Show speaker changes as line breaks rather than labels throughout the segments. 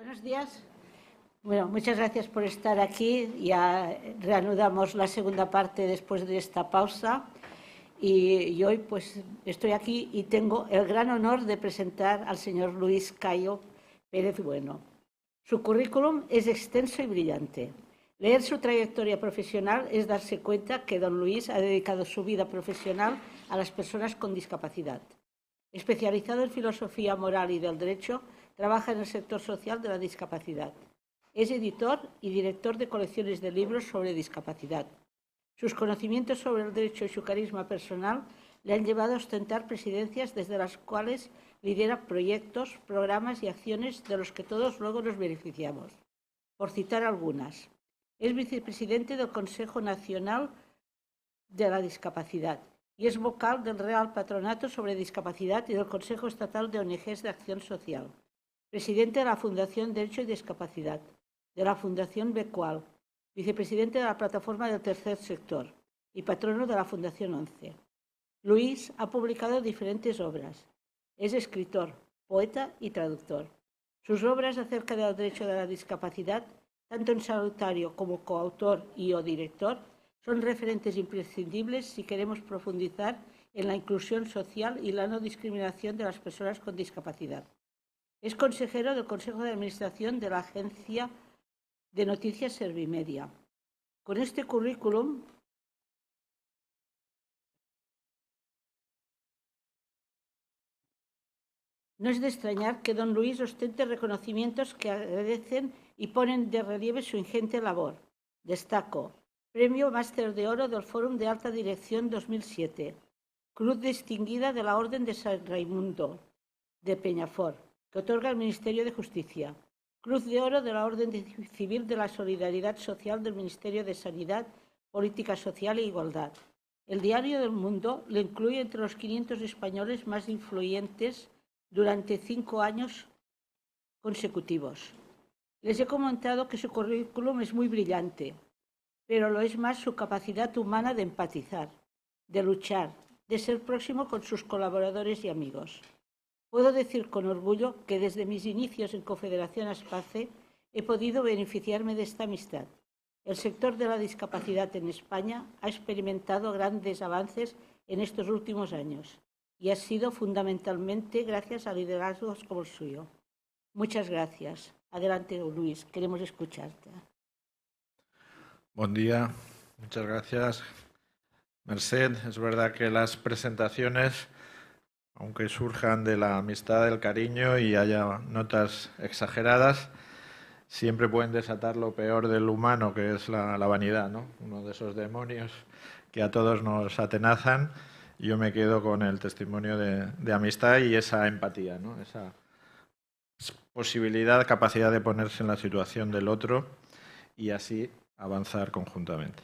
Buenos días. Bueno, muchas gracias por estar aquí. Ya reanudamos la segunda parte después de esta pausa. Y hoy pues estoy aquí y tengo el gran honor de presentar al señor Luis Cayo Pérez Bueno. Su currículum es extenso y brillante. Leer su trayectoria profesional es darse cuenta que don Luis ha dedicado su vida profesional a las personas con discapacidad. Especializado en filosofía moral y del derecho, trabaja en el sector social de la discapacidad. Es editor y director de colecciones de libros sobre discapacidad. Sus conocimientos sobre el derecho y su carisma personal le han llevado a ostentar presidencias desde las cuales lidera proyectos, programas y acciones de los que todos luego nos beneficiamos. Por citar algunas, es vicepresidente del Consejo Nacional de la Discapacidad y es vocal del Real Patronato sobre Discapacidad y del Consejo Estatal de ONGs de Acción Social. Presidente de la Fundación Derecho y Discapacidad, de la Fundación Becual, vicepresidente de la Plataforma del Tercer Sector y patrono de la Fundación 11. Luis ha publicado diferentes obras. Es escritor, poeta y traductor. Sus obras acerca del derecho de la discapacidad, tanto en solitario como coautor y o director, son referentes imprescindibles si queremos profundizar en la inclusión social y la no discriminación de las personas con discapacidad. Es consejero del Consejo de Administración de la Agencia de Noticias Servimedia. Con este currículum no es de extrañar que don Luis ostente reconocimientos que agradecen y ponen de relieve su ingente labor. Destaco: Premio Máster de Oro del Fórum de Alta Dirección 2007, Cruz Distinguida de la Orden de San Raimundo de Peñafort, que otorga el Ministerio de Justicia, Cruz de Oro de la Orden Civil de la Solidaridad Social del Ministerio de Sanidad, Política Social e Igualdad. El Diario del Mundo le incluye entre los 500 españoles más influyentes durante 5 años consecutivos. Les he comentado que su currículum es muy brillante, pero lo es más su capacidad humana de empatizar, de luchar, de ser próximo con sus colaboradores y amigos. Puedo decir con orgullo que desde mis inicios en Confederación Aspace he podido beneficiarme de esta amistad. El sector de la discapacidad en España ha experimentado grandes avances en estos últimos años y ha sido fundamentalmente gracias a liderazgos como el suyo. Muchas gracias. Adelante, Luis, queremos escucharte.
Buen día, muchas gracias. Merced, es verdad que las presentaciones, aunque surjan de la amistad, del cariño y haya notas exageradas, siempre pueden desatar lo peor del humano, que es la vanidad, ¿no? Uno de esos demonios que a todos nos atenazan. Yo me quedo con el testimonio de amistad y esa empatía, ¿no? Esa posibilidad, capacidad de ponerse en la situación del otro y así avanzar conjuntamente.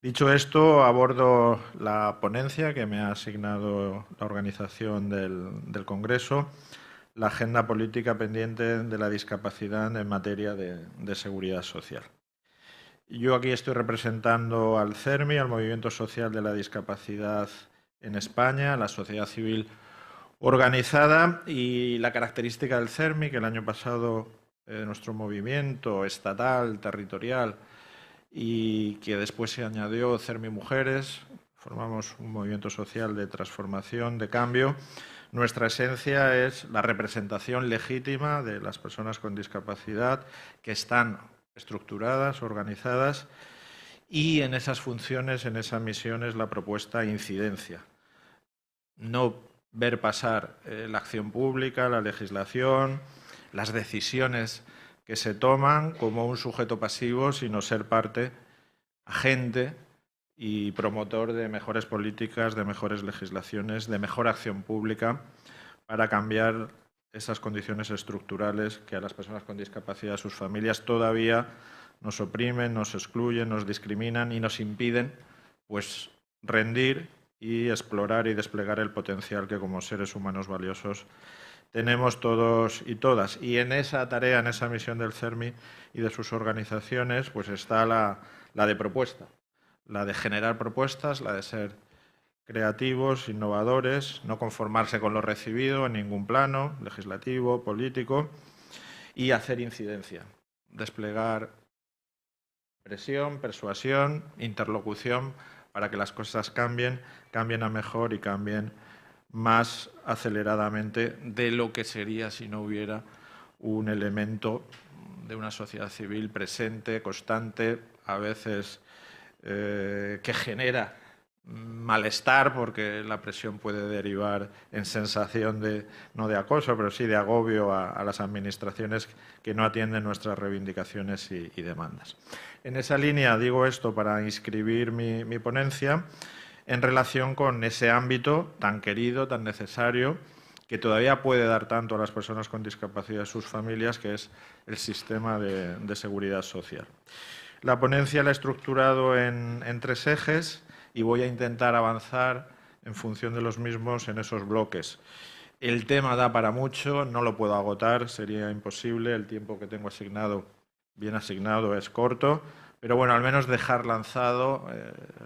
Dicho esto, abordo la ponencia que me ha asignado la organización del Congreso, la agenda política pendiente de la discapacidad en materia de seguridad social. Yo aquí estoy representando al CERMI, al Movimiento Social de la Discapacidad en España, la sociedad civil organizada, y la característica del CERMI, que el año pasado nuestro movimiento estatal, territorial, y que después se añadió CERMI Mujeres, formamos un movimiento social de transformación, de cambio. Nuestra esencia es la representación legítima de las personas con discapacidad que están estructuradas, organizadas, y en esas funciones, en esas misiones, la propuesta incidencia. No ver pasar la acción pública, la legislación, las decisiones que se toman como un sujeto pasivo, sino ser parte, agente y promotor de mejores políticas, de mejores legislaciones, de mejor acción pública para cambiar esas condiciones estructurales que a las personas con discapacidad, a sus familias, todavía nos oprimen, nos excluyen, nos discriminan y nos impiden pues rendir y explorar y desplegar el potencial que como seres humanos valiosos tenemos todos y todas. Y en esa tarea, en esa misión del CERMI y de sus organizaciones, pues está la de propuesta, la de generar propuestas, la de ser creativos, innovadores, no conformarse con lo recibido en ningún plano, legislativo, político, y hacer incidencia, desplegar presión, persuasión, interlocución para que las cosas cambien a mejor y cambien más aceleradamente de lo que sería si no hubiera un elemento de una sociedad civil presente, constante, a veces que genera malestar, porque la presión puede derivar en sensación de, no de acoso, pero sí de agobio a las administraciones que no atienden nuestras reivindicaciones y demandas. En esa línea digo esto para inscribir mi ponencia en relación con ese ámbito tan querido, tan necesario, que todavía puede dar tanto a las personas con discapacidad y sus familias, que es el sistema de seguridad social. La ponencia la he estructurado en 3 ejes y voy a intentar avanzar en función de los mismos en esos bloques. El tema da para mucho, no lo puedo agotar, sería imposible, el tiempo que tengo asignado, bien asignado, es corto, pero bueno, al menos dejar lanzado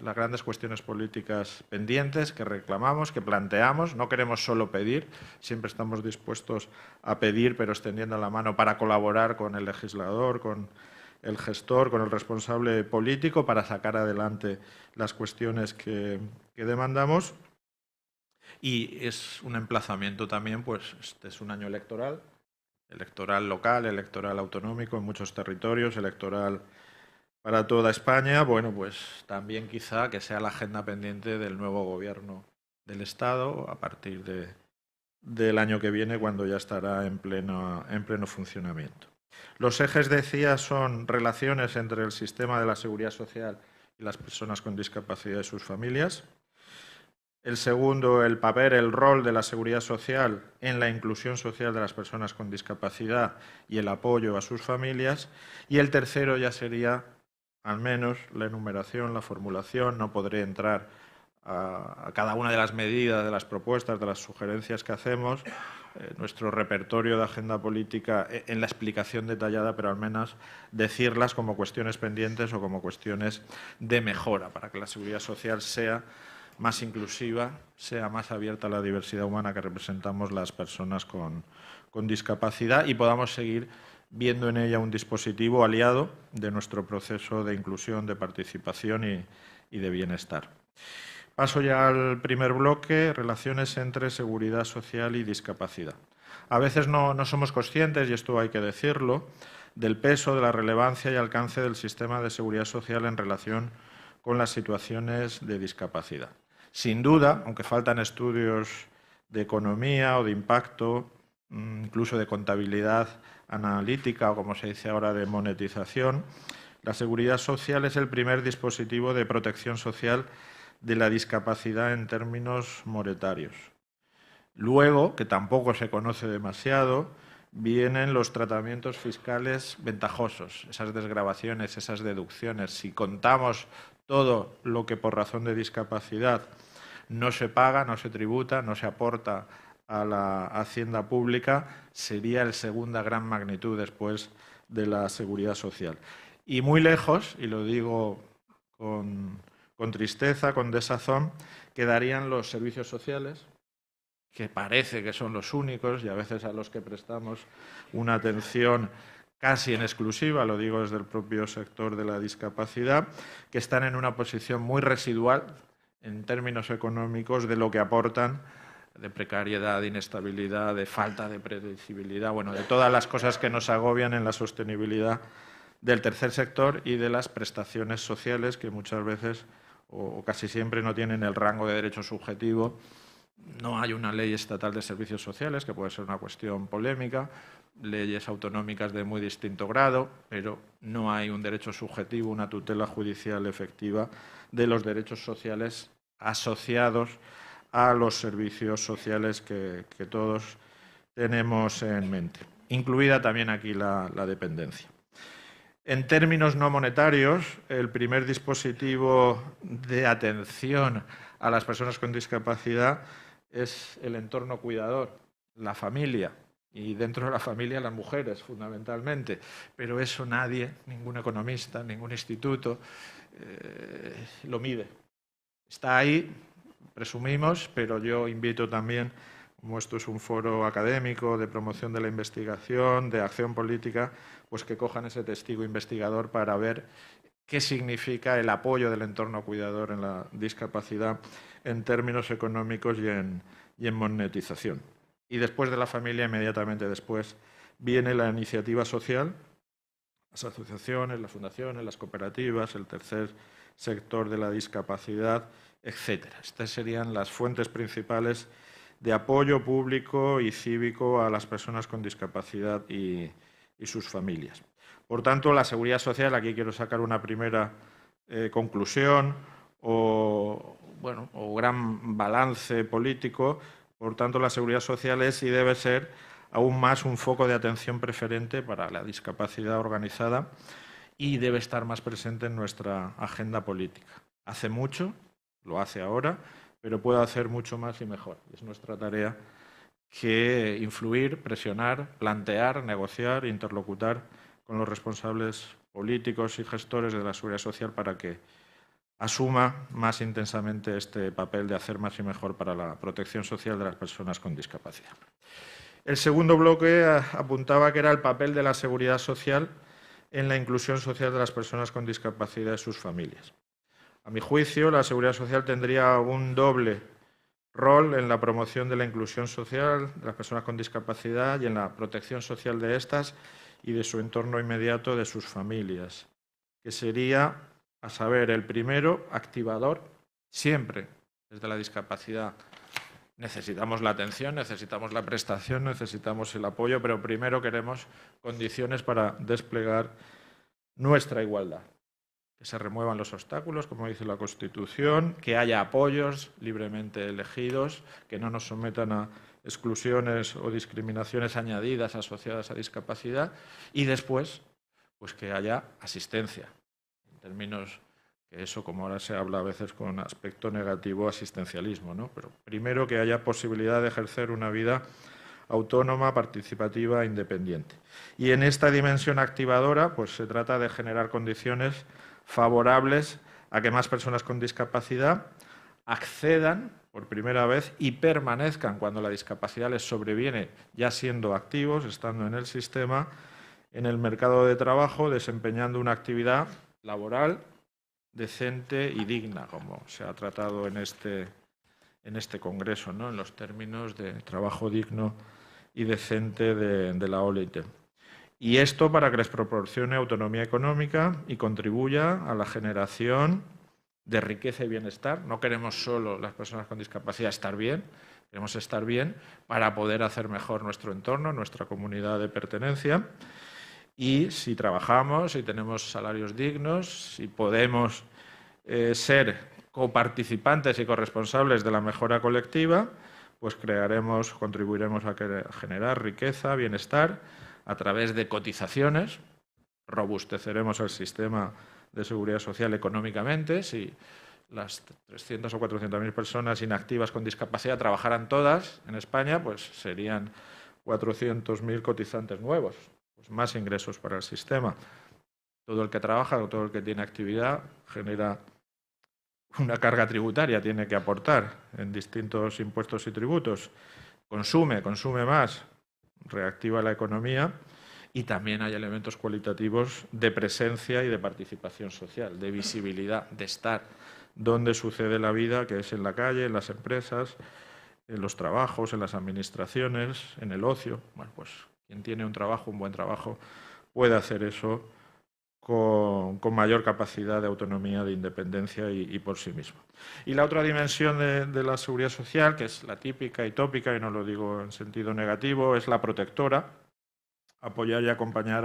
las grandes cuestiones políticas pendientes que reclamamos, que planteamos. No queremos solo pedir, siempre estamos dispuestos a pedir, pero extendiendo la mano para colaborar con el legislador, con el gestor, con el responsable político, para sacar adelante las cuestiones que demandamos. Y es un emplazamiento también, pues este es un año electoral local, electoral autonómico en muchos territorios, electoral para toda España. Bueno, pues también quizá que sea la agenda pendiente del nuevo gobierno del Estado a partir del año que viene, cuando ya estará en pleno funcionamiento. Los ejes, decía, son relaciones entre el sistema de la seguridad social y las personas con discapacidad y sus familias. El segundo, el papel, el rol de la seguridad social en la inclusión social de las personas con discapacidad y el apoyo a sus familias. Y el tercero ya sería, al menos, la enumeración, la formulación. No podré entrar a cada una de las medidas, de las propuestas, de las sugerencias que hacemos, nuestro repertorio de agenda política en la explicación detallada, pero al menos decirlas como cuestiones pendientes o como cuestiones de mejora para que la seguridad social sea más inclusiva, sea más abierta a la diversidad humana que representamos las personas con discapacidad, y podamos seguir viendo en ella un dispositivo aliado de nuestro proceso de inclusión, de participación y de bienestar. Paso ya al primer bloque, relaciones entre seguridad social y discapacidad. A veces no somos conscientes, y esto hay que decirlo, del peso, de la relevancia y alcance del sistema de seguridad social en relación con las situaciones de discapacidad. Sin duda, aunque faltan estudios de economía o de impacto, incluso de contabilidad analítica o, como se dice ahora, de monetización, la seguridad social es el primer dispositivo de protección social de la discapacidad en términos monetarios. Luego, que tampoco se conoce demasiado, vienen los tratamientos fiscales ventajosos, esas desgravaciones, esas deducciones. Si contamos todo lo que por razón de discapacidad no se paga, no se tributa, no se aporta a la hacienda pública, sería el segunda gran magnitud después de la seguridad social. Y muy lejos, y lo digo con tristeza, con desazón, quedarían los servicios sociales, que parece que son los únicos y a veces a los que prestamos una atención casi en exclusiva, lo digo desde el propio sector de la discapacidad, que están en una posición muy residual en términos económicos de lo que aportan, de precariedad, de inestabilidad, de falta de predecibilidad, bueno, de todas las cosas que nos agobian en la sostenibilidad del tercer sector y de las prestaciones sociales, que muchas veces o casi siempre no tienen el rango de derecho subjetivo. No hay una ley estatal de servicios sociales, que puede ser una cuestión polémica, leyes autonómicas de muy distinto grado, pero no hay un derecho subjetivo, una tutela judicial efectiva de los derechos sociales asociados a los servicios sociales que todos tenemos en mente, incluida también aquí la dependencia. En términos no monetarios, el primer dispositivo de atención a las personas con discapacidad es el entorno cuidador, la familia, y dentro de la familia las mujeres fundamentalmente, pero eso nadie, ningún economista, ningún instituto lo mide. Está ahí, presumimos, pero yo invito también como esto es un foro académico de promoción de la investigación, de acción política, pues que cojan ese testigo investigador para ver qué significa el apoyo del entorno cuidador en la discapacidad en términos económicos y en monetización. Y después de la familia, inmediatamente después, viene la iniciativa social, las asociaciones, las fundaciones, las cooperativas, el tercer sector de la discapacidad, etc. Estas serían las fuentes principales de apoyo público y cívico a las personas con discapacidad y sus familias. Por tanto, la seguridad social, aquí quiero sacar una primera conclusión o gran balance político. Por tanto, la seguridad social es y debe ser aún más un foco de atención preferente para la discapacidad organizada y debe estar más presente en nuestra agenda política. Hace mucho, lo hace ahora, pero puede hacer mucho más y mejor. Es nuestra tarea que influir, presionar, plantear, negociar, interlocutar con los responsables políticos y gestores de la seguridad social para que asuma más intensamente este papel de hacer más y mejor para la protección social de las personas con discapacidad. El segundo bloque apuntaba que era el papel de la seguridad social en la inclusión social de las personas con discapacidad y sus familias. A mi juicio, la seguridad social tendría un doble rol en la promoción de la inclusión social de las personas con discapacidad y en la protección social de estas y de su entorno inmediato, de sus familias, que sería, a saber, el primero, activador, siempre desde la discapacidad. Necesitamos la atención, necesitamos la prestación, necesitamos el apoyo, pero primero queremos condiciones para desplegar nuestra igualdad. Que se remuevan los obstáculos, como dice la Constitución, que haya apoyos libremente elegidos, que no nos sometan a exclusiones o discriminaciones añadidas asociadas a discapacidad y después, pues que haya asistencia, en términos que eso, como ahora se habla a veces con aspecto negativo, asistencialismo, ¿no? Pero primero que haya posibilidad de ejercer una vida autónoma, participativa e independiente. Y en esta dimensión activadora, pues se trata de generar condiciones favorables a que más personas con discapacidad accedan por primera vez y permanezcan cuando la discapacidad les sobreviene, ya siendo activos, estando en el sistema, en el mercado de trabajo, desempeñando una actividad laboral decente y digna, como se ha tratado en este congreso, ¿no? En los términos de trabajo digno y decente de la OIT. Y esto para que les proporcione autonomía económica y contribuya a la generación de riqueza y bienestar. No queremos solo las personas con discapacidad estar bien, queremos estar bien para poder hacer mejor nuestro entorno, nuestra comunidad de pertenencia. Y si trabajamos, si tenemos salarios dignos, si podemos ser coparticipantes y corresponsables de la mejora colectiva, pues contribuiremos a generar riqueza, bienestar, a través de cotizaciones, robusteceremos el sistema de seguridad social económicamente. Si las 300 o 400.000 personas inactivas con discapacidad trabajaran todas en España, pues serían 400.000 cotizantes nuevos, pues más ingresos para el sistema. Todo el que trabaja o todo el que tiene actividad genera una carga tributaria, tiene que aportar en distintos impuestos y tributos, consume más, reactiva la economía y también hay elementos cualitativos de presencia y de participación social, de visibilidad, de estar donde sucede la vida, que es en la calle, en las empresas, en los trabajos, en las administraciones, en el ocio. Bueno, pues quien tiene un trabajo, un buen trabajo, puede hacer eso con mayor capacidad de autonomía, de independencia y por sí mismo. Y la otra dimensión de la seguridad social, que es la típica y tópica, y no lo digo en sentido negativo, es la protectora, apoyar y acompañar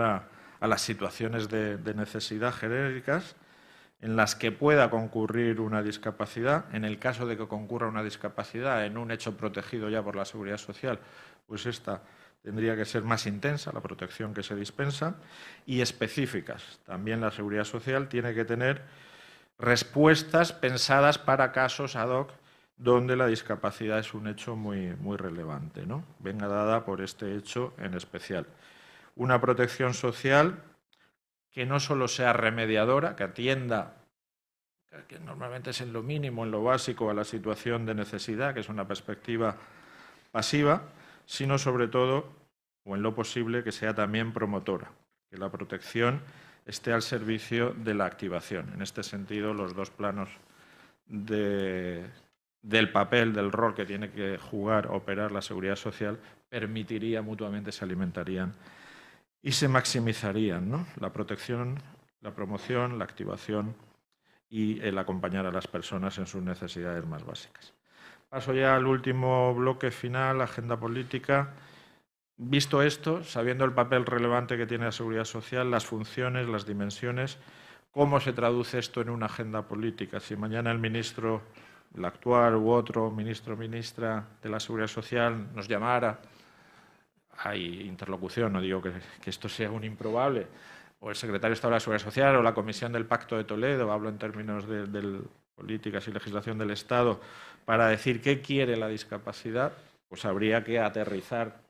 a las situaciones de necesidad genéricas en las que pueda concurrir una discapacidad. En el caso de que concurra una discapacidad en un hecho protegido ya por la seguridad social, pues esta tendría que ser más intensa, la protección que se dispensa, y específicas. También la seguridad social tiene que tener respuestas pensadas para casos ad hoc donde la discapacidad es un hecho muy relevante, ¿no? Venga dada por este hecho en especial. Una protección social que no solo sea remediadora, que atienda, que normalmente es en lo mínimo, en lo básico, a la situación de necesidad, que es una perspectiva pasiva, sino sobre todo, o en lo posible, que sea también promotora, que la protección esté al servicio de la activación. En este sentido, los dos planos del papel, del rol que tiene que jugar, operar la seguridad social, permitiría mutuamente, se alimentarían y se maximizarían, ¿no? La protección, la promoción, la activación y el acompañar a las personas en sus necesidades más básicas. Paso ya al último bloque final, agenda política. Visto esto, sabiendo el papel relevante que tiene la seguridad social, las funciones, las dimensiones, ¿cómo se traduce esto en una agenda política? Si mañana el ministro, el actual u otro ministro o ministra de la Seguridad Social nos llamara, hay interlocución, no digo que esto sea un improbable, o el secretario de Estado de la Seguridad Social o la Comisión del Pacto de Toledo, hablo en términos de políticas y legislación del Estado, para decir qué quiere la discapacidad, pues habría que aterrizar,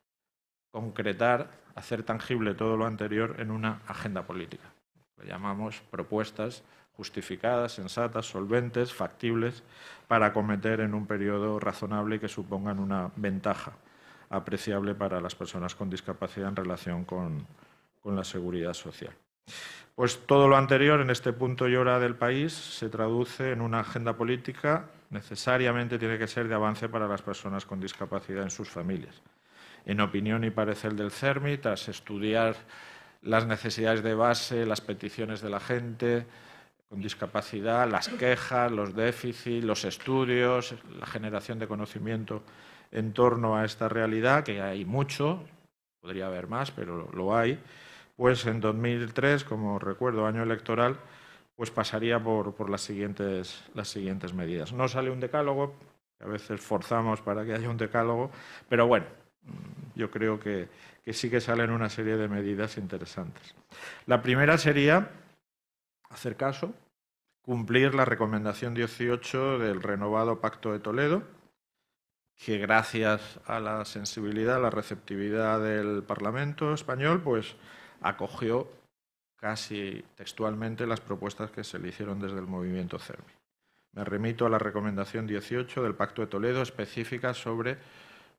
concretar, hacer tangible todo lo anterior en una agenda política. Lo llamamos propuestas justificadas, sensatas, solventes, factibles, para acometer en un periodo razonable y que supongan una ventaja apreciable para las personas con discapacidad en relación con la seguridad social. Pues todo lo anterior en este punto y hora del país se traduce en una agenda política, necesariamente tiene que ser de avance para las personas con discapacidad en sus familias. En opinión y parecer del CERMI, tras estudiar las necesidades de base, las peticiones de la gente con discapacidad, las quejas, los déficits, los estudios, la generación de conocimiento en torno a esta realidad, que hay mucho, podría haber más, pero lo hay, pues en 2003, como recuerdo, año electoral, pues pasaría por las siguientes medidas. No sale un decálogo, a veces forzamos para que haya un decálogo, pero bueno, yo creo que sí que salen una serie de medidas interesantes. La primera sería hacer caso, cumplir la recomendación 18 del renovado Pacto de Toledo, que gracias a la sensibilidad, a la receptividad del Parlamento español, pues acogió casi textualmente las propuestas que se le hicieron desde el movimiento CERMI. Me remito a la recomendación 18 del Pacto de Toledo, específica sobre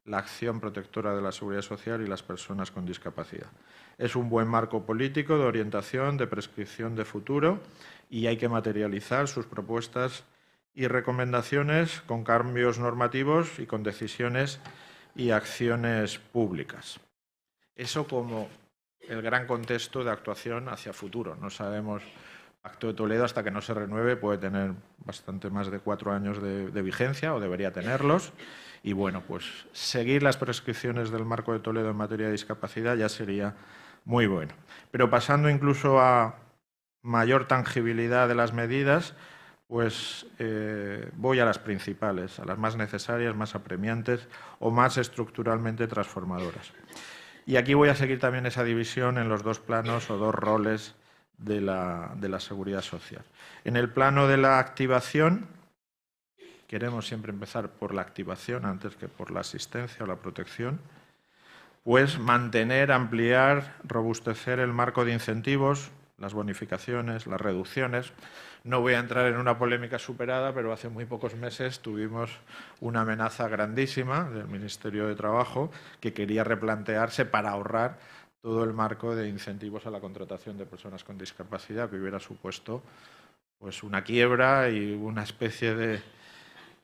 la acción protectora de la seguridad social y las personas con discapacidad. Es un buen marco político de orientación, de prescripción de futuro, y hay que materializar sus propuestas y recomendaciones con cambios normativos y con decisiones y acciones públicas. Eso como el gran contexto de actuación hacia futuro. No sabemos, Pacto de Toledo, hasta que no se renueve, puede tener bastante más de 4 años de vigencia, o debería tenerlos. Y bueno, pues seguir las prescripciones del Marco de Toledo en materia de discapacidad ya sería muy bueno. Pero pasando incluso a mayor tangibilidad de las medidas, pues voy a las principales, a las más necesarias, más apremiantes o más estructuralmente transformadoras. Y aquí voy a seguir también esa división en los dos planos o dos roles de la seguridad social. En el plano de la activación, queremos siempre empezar por la activación antes que por la asistencia o la protección, pues mantener, ampliar, robustecer el marco de incentivos, las bonificaciones, las reducciones. No voy a entrar en una polémica superada, pero hace muy pocos meses tuvimos una amenaza grandísima del Ministerio de Trabajo que quería replantearse para ahorrar todo el marco de incentivos a la contratación de personas con discapacidad, que hubiera supuesto pues una quiebra y una especie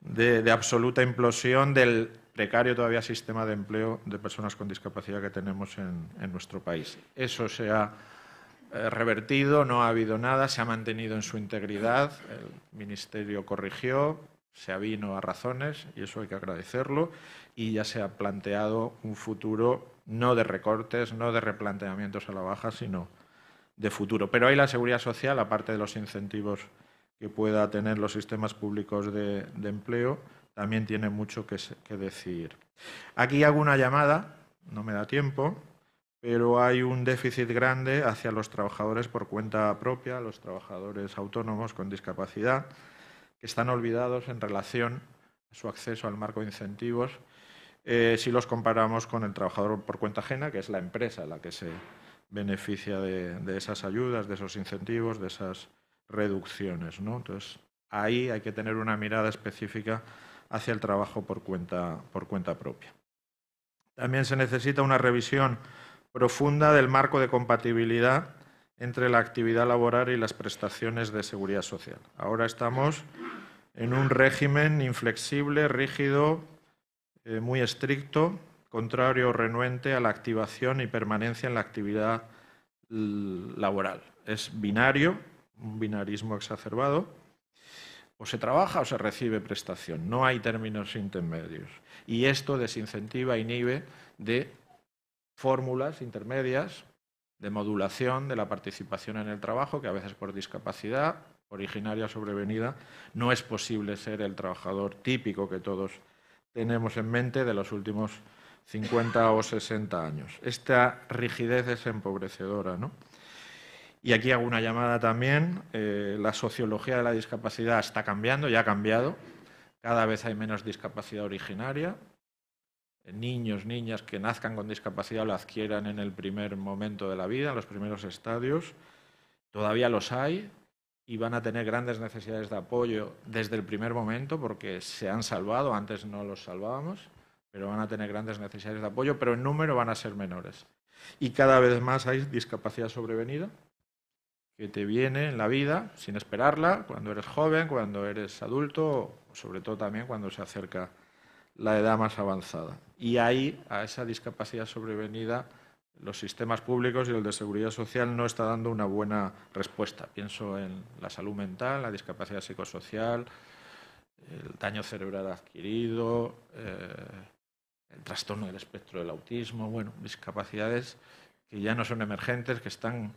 de absoluta implosión del precario todavía sistema de empleo de personas con discapacidad que tenemos en nuestro país. Eso se ha revertido, no ha habido nada, se ha mantenido en su integridad, el Ministerio corrigió, se avino a razones, y eso hay que agradecerlo, y ya se ha planteado un futuro no de recortes, no de replanteamientos a la baja, sino de futuro. Pero ahí la seguridad social, aparte de los incentivos que pueda tener los sistemas públicos de empleo, también tiene mucho que decir. Aquí hago una llamada, no me da tiempo, pero hay un déficit grande hacia los trabajadores por cuenta propia, los trabajadores autónomos con discapacidad, que están olvidados en relación a su acceso al marco de incentivos, si los comparamos con el trabajador por cuenta ajena, que es la empresa la que se beneficia de esas ayudas, de esos incentivos, de esas reducciones, ¿no? Entonces, ahí hay que tener una mirada específica hacia el trabajo por cuenta propia. También se necesita una revisión profunda del marco de compatibilidad entre la actividad laboral y las prestaciones de seguridad social. Ahora estamos en un régimen inflexible, rígido, muy estricto, contrario o renuente a la activación y permanencia en la actividad laboral. Es binario, un binarismo exacerbado. O se trabaja o se recibe prestación. No hay términos intermedios. Y esto desincentiva, inhibe de fórmulas intermedias de modulación de la participación en el trabajo, que a veces por discapacidad originaria sobrevenida no es posible ser el trabajador típico que todos tenemos en mente de los últimos 50 o 60 años. Esta rigidez es empobrecedora, ¿no? Y aquí hago una llamada también. La sociología de la discapacidad está cambiando, ya ha cambiado. Cada vez hay menos discapacidad originaria. Niños, niñas que nazcan con discapacidad o la adquieran en el primer momento de la vida, en los primeros estadios. Todavía los hay y van a tener grandes necesidades de apoyo desde el primer momento porque se han salvado, antes no los salvábamos, pero van a tener grandes necesidades de apoyo, pero en número van a ser menores. Y cada vez más hay discapacidad sobrevenida que te viene en la vida sin esperarla, cuando eres joven, cuando eres adulto, sobre todo también cuando se acerca la edad más avanzada. Y ahí, a esa discapacidad sobrevenida, los sistemas públicos y el de seguridad social no está dando una buena respuesta. Pienso en la salud mental, la discapacidad psicosocial, el daño cerebral adquirido, el trastorno del espectro del autismo, bueno, discapacidades que ya no son emergentes, que están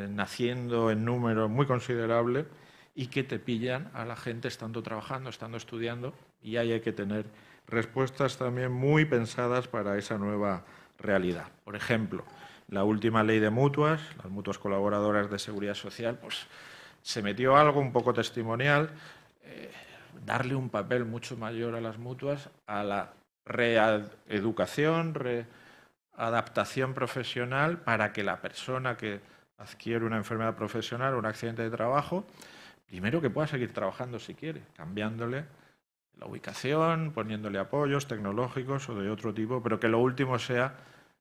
naciendo en número muy considerable y que te pillan a la gente estando trabajando, estando estudiando, y ahí hay que tener respuestas también muy pensadas para esa nueva realidad. Por ejemplo, la última ley de mutuas, las mutuas colaboradoras de seguridad social, pues se metió algo un poco testimonial, darle un papel mucho mayor a las mutuas, a la reeducación, readaptación profesional, para que la persona que adquiere una enfermedad profesional o un accidente de trabajo, primero que pueda seguir trabajando si quiere, cambiándole la ubicación, poniéndole apoyos tecnológicos o de otro tipo, pero que lo último sea,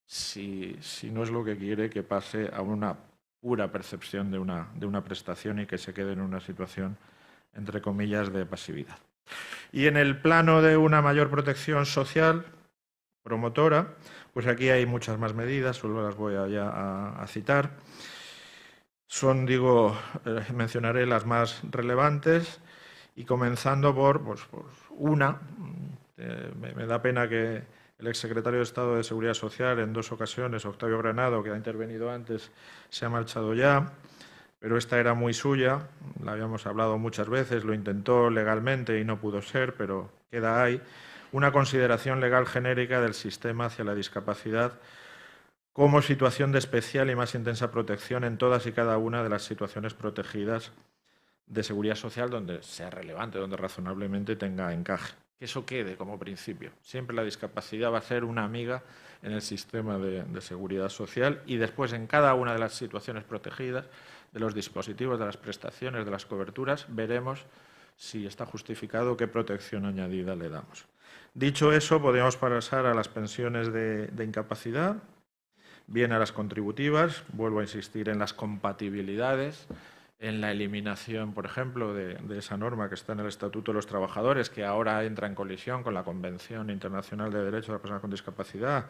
si no es lo que quiere, que pase a una pura percepción de una prestación y que se quede en una situación, entre comillas, de pasividad. Y en el plano de una mayor protección social promotora, pues aquí hay muchas más medidas, solo las voy a citar. Son, mencionaré las más relevantes y comenzando por una. Me da pena que el exsecretario de Estado de Seguridad Social en 2 ocasiones, Octavio Granado, que ha intervenido antes, se ha marchado ya, pero esta era muy suya, la habíamos hablado muchas veces, lo intentó legalmente y no pudo ser, pero queda ahí. Una consideración legal genérica del sistema hacia la discapacidad como situación de especial y más intensa protección en todas y cada una de las situaciones protegidas de seguridad social donde sea relevante, donde razonablemente tenga encaje. Que eso quede como principio. Siempre la discapacidad va a ser una amiga en el sistema de seguridad social y después en cada una de las situaciones protegidas, de los dispositivos, de las prestaciones, de las coberturas, veremos si está justificado, qué protección añadida le damos. Dicho eso, podemos pasar a las pensiones de incapacidad, bien a las contributivas, vuelvo a insistir en las compatibilidades, en la eliminación, por ejemplo, de esa norma que está en el Estatuto de los Trabajadores, que ahora entra en colisión con la Convención Internacional de Derechos de las Personas con Discapacidad,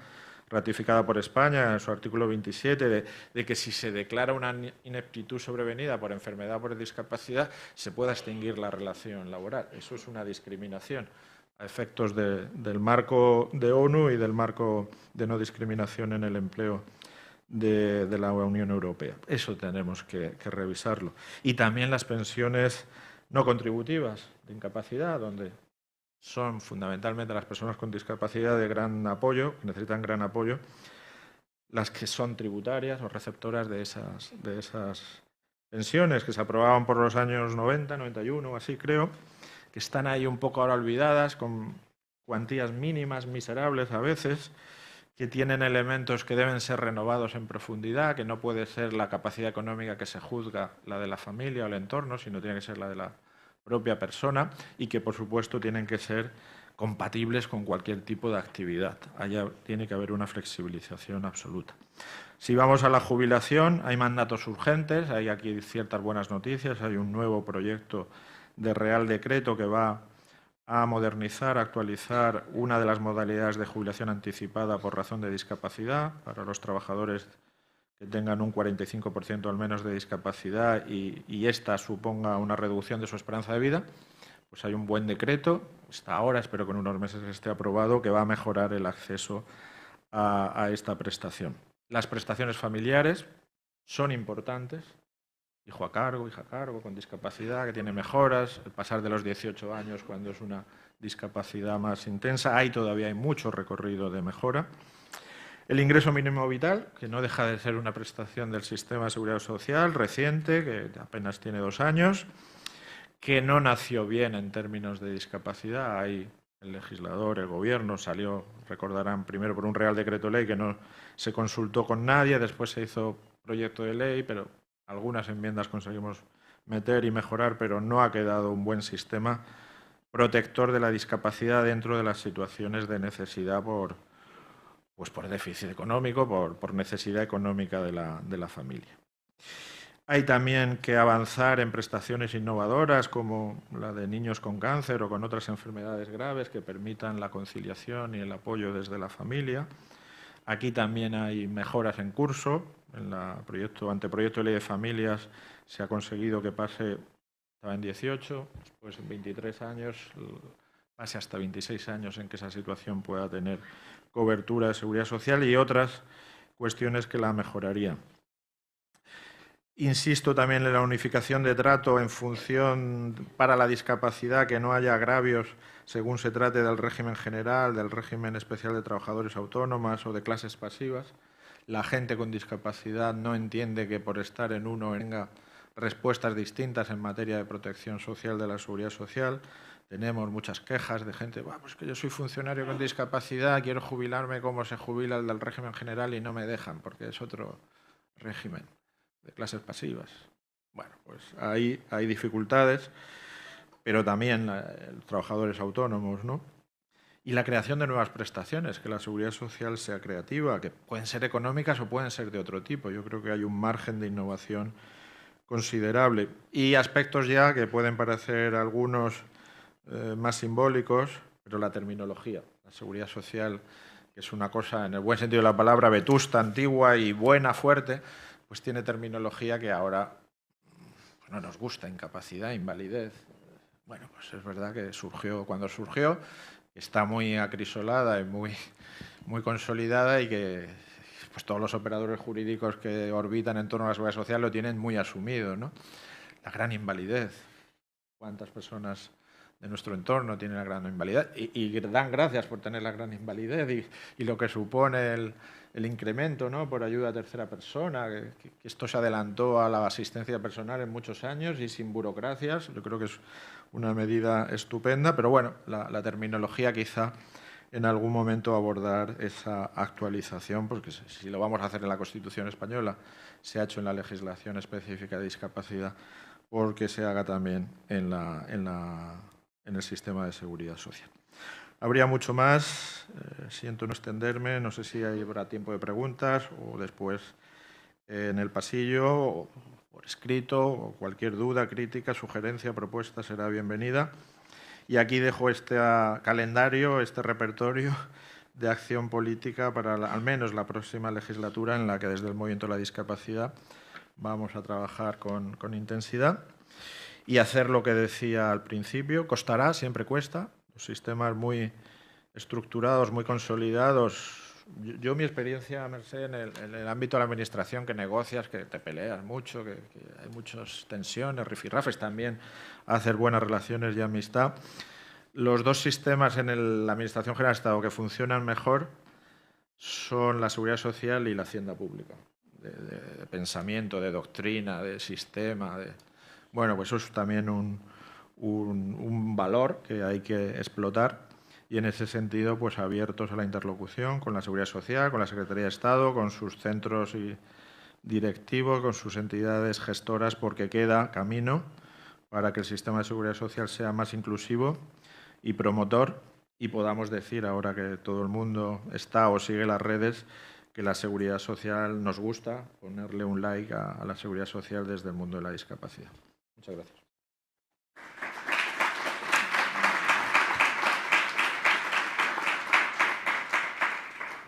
ratificada por España en su artículo 27, de que si se declara una ineptitud sobrevenida por enfermedad o por discapacidad, se pueda extinguir la relación laboral. Eso es una discriminación a efectos del marco de ONU y del marco de no discriminación en el empleo de la Unión Europea. Eso tenemos que revisarlo. Y también las pensiones no contributivas de incapacidad, donde son fundamentalmente las personas con discapacidad de gran apoyo, que necesitan gran apoyo, las que son tributarias o receptoras de esas pensiones que se aprobaban por los años 90, 91, así creo, que están ahí un poco ahora olvidadas, con cuantías mínimas, miserables a veces, que tienen elementos que deben ser renovados en profundidad, que no puede ser la capacidad económica que se juzga la de la familia o el entorno, sino tiene que ser la de la propia persona y que, por supuesto, tienen que ser compatibles con cualquier tipo de actividad. Allá tiene que haber una flexibilización absoluta. Si vamos a la jubilación, hay mandatos urgentes, hay aquí ciertas buenas noticias, hay un nuevo proyecto de Real Decreto que va a modernizar, actualizar una de las modalidades de jubilación anticipada por razón de discapacidad para los trabajadores que tengan un 45% al menos de discapacidad y esta suponga una reducción de su esperanza de vida. Pues hay un buen decreto, está ahora, espero que en unos meses esté aprobado, que va a mejorar el acceso a esta prestación. Las prestaciones familiares son importantes, hijo a cargo, hija a cargo, con discapacidad, que tiene mejoras, el pasar de los 18 años cuando es una discapacidad más intensa, todavía hay mucho recorrido de mejora. El ingreso mínimo vital, que no deja de ser una prestación del sistema de seguridad social reciente, que apenas tiene 2 años, que no nació bien en términos de discapacidad. Ahí el legislador, el gobierno, salió, recordarán, primero por un Real Decreto Ley que no se consultó con nadie, después se hizo proyecto de ley, pero algunas enmiendas conseguimos meter y mejorar, pero no ha quedado un buen sistema protector de la discapacidad dentro de las situaciones de necesidad por déficit económico, por necesidad económica de la familia. Hay también que avanzar en prestaciones innovadoras como la de niños con cáncer o con otras enfermedades graves que permitan la conciliación y el apoyo desde la familia. Aquí también hay mejoras en curso. En el anteproyecto de ley de familias se ha conseguido que pase, estaba en 18, después en 23 años, pase hasta 26 años en que esa situación pueda tener cobertura de seguridad social y otras cuestiones que la mejorarían. Insisto también en la unificación de trato en función para la discapacidad, que no haya agravios según se trate del régimen general, del régimen especial de trabajadores autónomas o de clases pasivas. La gente con discapacidad no entiende que por estar en uno tenga respuestas distintas en materia de protección social de la seguridad social. Tenemos muchas quejas de gente, pues que yo soy funcionario con discapacidad, quiero jubilarme como se jubila el del régimen general y no me dejan porque es otro régimen de clases pasivas. Bueno, pues ahí hay dificultades, pero también trabajadores autónomos, ¿no? Y la creación de nuevas prestaciones, que la seguridad social sea creativa, que pueden ser económicas o pueden ser de otro tipo. Yo creo que hay un margen de innovación considerable. Y aspectos ya que pueden parecer algunos más simbólicos, pero la terminología, la seguridad social, que es una cosa, en el buen sentido de la palabra, vetusta, antigua y buena, fuerte, pues tiene terminología que ahora no nos gusta, incapacidad, invalidez. Bueno, pues es verdad que surgió cuando surgió, está muy acrisolada y muy consolidada y que pues todos los operadores jurídicos que orbitan en torno a la seguridad social lo tienen muy asumido, ¿no? La gran invalidez. ¿Cuántas personas de nuestro entorno tienen la gran invalidez? Y dan gracias por tener la gran invalidez y lo que supone el incremento, ¿no?, por ayuda a tercera persona, que esto se adelantó a la asistencia personal en muchos años y sin burocracias. Yo creo que es una medida estupenda, pero bueno, la terminología quizá en algún momento abordar esa actualización, porque si lo vamos a hacer en la Constitución española, se ha hecho en la legislación específica de discapacidad, porque se haga también en el sistema de seguridad social. Habría mucho más, siento no extenderme, no sé si habrá tiempo de preguntas o después en el pasillo, o por escrito, o cualquier duda, crítica, sugerencia, propuesta será bienvenida. Y aquí dejo este calendario, este repertorio de acción política para al menos la próxima legislatura, en la que desde el Movimiento de la Discapacidad vamos a trabajar con intensidad y hacer lo que decía al principio. Costará, siempre cuesta. Los sistemas muy estructurados, muy consolidados. Yo mi experiencia, Mercé, en el ámbito de la administración, que negocias, que te peleas mucho, que hay muchas tensiones, rifirrafes también, hacer buenas relaciones y amistad. Los dos sistemas en la Administración General del Estado que funcionan mejor son la Seguridad Social y la Hacienda Pública, de pensamiento, de doctrina, de sistema. Bueno, pues eso es también un valor que hay que explotar. Y en ese sentido, pues abiertos a la interlocución con la Seguridad Social, con la Secretaría de Estado, con sus centros y directivos, con sus entidades gestoras, porque queda camino para que el sistema de seguridad social sea más inclusivo y promotor y podamos decir, ahora que todo el mundo está o sigue las redes, que la seguridad social nos gusta, ponerle un like a la seguridad social desde el mundo de la discapacidad. Muchas gracias.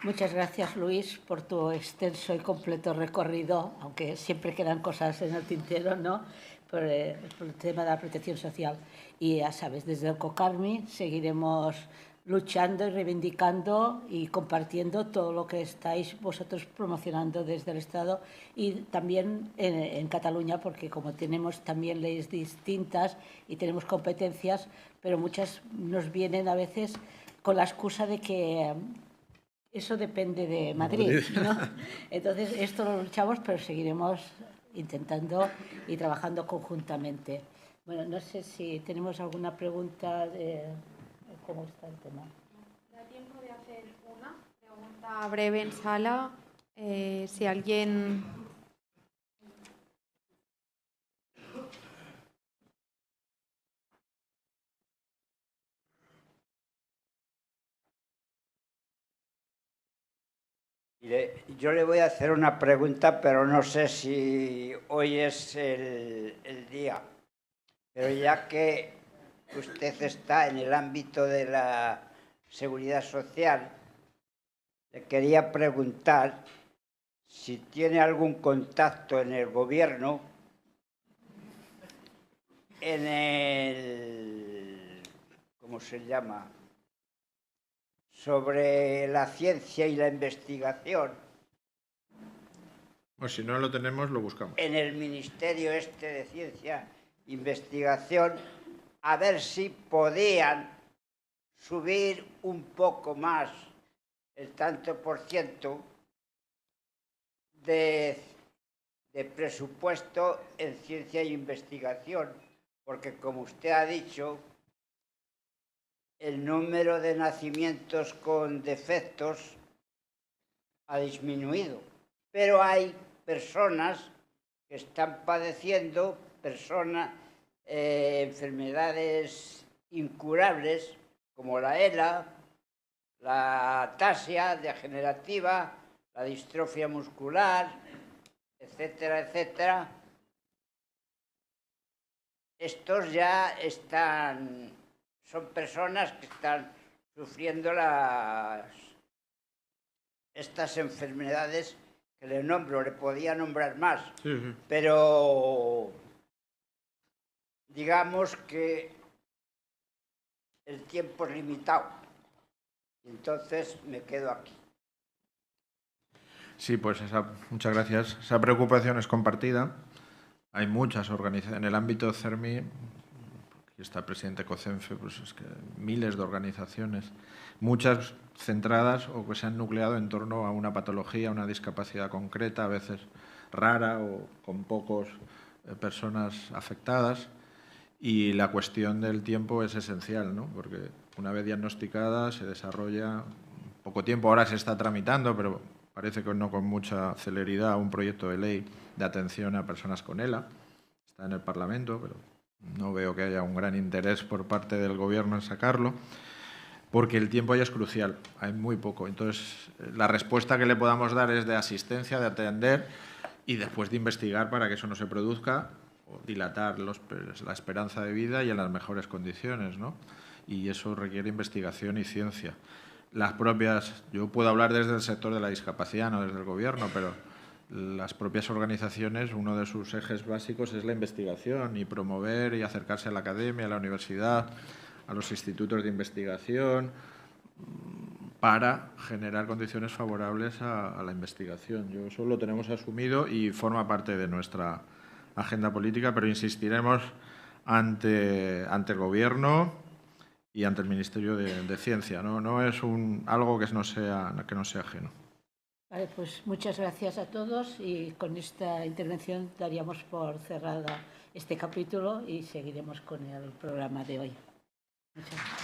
Muchas gracias, Luis, por tu extenso y completo recorrido, aunque siempre quedan cosas en el tintero, ¿no? Por el tema de la protección social. Y ya sabes, desde el COCARMI seguiremos luchando y reivindicando y compartiendo todo lo que estáis vosotros promocionando desde el Estado y también en Cataluña, porque como tenemos también leyes distintas y tenemos competencias, pero muchas nos vienen a veces con la excusa de que eso depende de Madrid, ¿no? Entonces, esto lo luchamos, pero seguiremos intentando y trabajando conjuntamente. Bueno, no sé si tenemos alguna pregunta de cómo está el tema.
Da tiempo de hacer una pregunta breve en sala. Si alguien...
Mire, yo le voy a hacer una pregunta, pero no sé si hoy es el día. Pero ya que usted está en el ámbito de la seguridad social, le quería preguntar si tiene algún contacto en el gobierno, en el... ¿cómo se llama?, sobre la ciencia y la investigación.
Pues si no lo tenemos, lo buscamos.
En el Ministerio este de Ciencia e Investigación, a ver si podían subir un poco más el tanto por ciento de presupuesto en ciencia e investigación, porque como usted ha dicho, el número de nacimientos con defectos ha disminuido, pero hay personas que están padeciendo enfermedades incurables como la ELA, la ataxia degenerativa, la distrofia muscular, etcétera, etcétera. Estos ya son personas que están sufriendo estas enfermedades que le nombro, le podía nombrar más, sí. Pero digamos que el tiempo es limitado, entonces me quedo aquí.
Sí, pues muchas gracias. Esa preocupación es compartida. Hay muchas organizaciones en el ámbito CERMI. Aquí está el presidente COCENFE, pues es que miles de organizaciones, muchas centradas o que se han nucleado en torno a una patología, una discapacidad concreta, a veces rara o con pocas personas afectadas. Y la cuestión del tiempo es esencial, ¿no? Porque una vez diagnosticada se desarrolla poco tiempo. Ahora se está tramitando, pero parece que no con mucha celeridad, un proyecto de ley de atención a personas con ELA. Está en el Parlamento, pero no veo que haya un gran interés por parte del Gobierno en sacarlo, porque el tiempo ya es crucial, hay muy poco. Entonces, la respuesta que le podamos dar es de asistencia, de atender y después de investigar para que eso no se produzca, o dilatar la esperanza de vida y en las mejores condiciones, ¿no? Y eso requiere investigación y ciencia. Yo puedo hablar desde el sector de la discapacidad, no desde el Gobierno, pero las propias organizaciones, uno de sus ejes básicos es la investigación y promover y acercarse a la academia, a la universidad, a los institutos de investigación, para generar condiciones favorables a la investigación. Eso lo tenemos asumido y forma parte de nuestra agenda política, pero insistiremos ante el Gobierno y ante el Ministerio de Ciencia. No es algo que no sea ajeno.
Vale, pues muchas gracias a todos y con esta intervención daríamos por cerrada este capítulo y seguiremos con el programa de hoy. Muchas gracias.